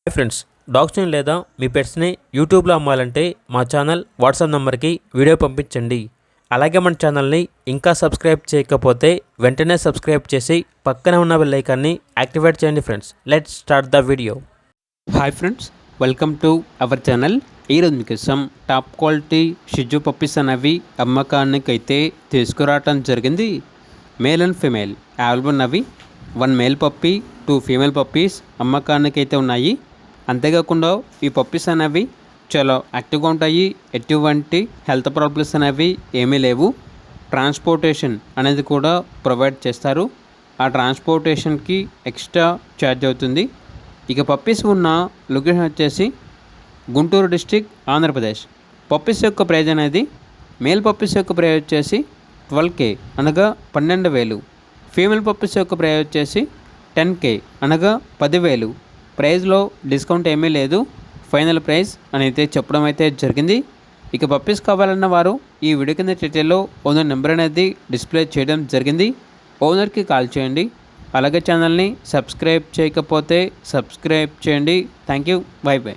Hi friends, డాగ్స్ని లేదా మీ పెట్స్ని యూట్యూబ్లో అమ్మాలంటే మా ఛానల్ వాట్సాప్ నెంబర్కి వీడియో పంపించండి. అలాగే మన ఛానల్ని ఇంకా సబ్స్క్రైబ్ చేయకపోతే వెంటనే సబ్స్క్రైబ్ చేసి పక్కనే ఉన్న బెల్ ఐకాన్ని యాక్టివేట్ చేయండి. Friends, let's start the video. Hi friends, welcome to our channel. ఈరోజు మీకోసం టాప్ క్వాలిటీ షిజు పప్పీస్ అనేవి అమ్మకానికి అయితే తీసుకురావటం జరిగింది. మేల్ అండ్ ఫీమేల్ అవైలబుల్ ఉన్నవి. 1 మేల్ పప్పీ 2 ఫీమేల్ పప్పీస్ అమ్మకానికి అయితే ఉన్నాయి. అంతేకాకుండా ఈ పప్పీస్ అనేవి చాలా యాక్టివ్గా ఉంటాయి. ఎటువంటి హెల్త్ ప్రాబ్లమ్స్ అనేవి ఏమీ లేవు. ట్రాన్స్పోర్టేషన్ అనేది కూడా ప్రొవైడ్ చేస్తారు. ఆ ట్రాన్స్పోర్టేషన్కి ఎక్స్ట్రా ఛార్జ్ అవుతుంది. ఇక పప్పీస్ ఉన్న లొకేషన్ వచ్చేసి గుంటూరు డిస్టిక్, ఆంధ్రప్రదేశ్. పప్పీస్ యొక్క ప్రైజ్ అనేది మేల్ పప్పీస్ యొక్క ప్రైజ్ వచ్చేసి 12K అనగా 12,000. ఫీమేల్ పప్పీస్ యొక్క ప్రైజ్ వచ్చేసి 10K అనగా 10,000. ప్రైజ్లో డిస్కౌంట్ ఏమీ లేదు. ఫైనల్ ప్రైస్ అని అయితే చెప్పడం అయితే జరిగింది. ఇక పప్పీస్ కావాలన్న వారు ఈ వీడియో కింద డీటెయిల్లో ఓనర్ నెంబర్ అనేది డిస్ప్లే చేయడం జరిగింది. ఓనర్కి కాల్ చేయండి. అలాగే ఛానల్ని సబ్స్క్రైబ్ చేయకపోతే సబ్స్క్రైబ్ చేయండి. Thank you. By by.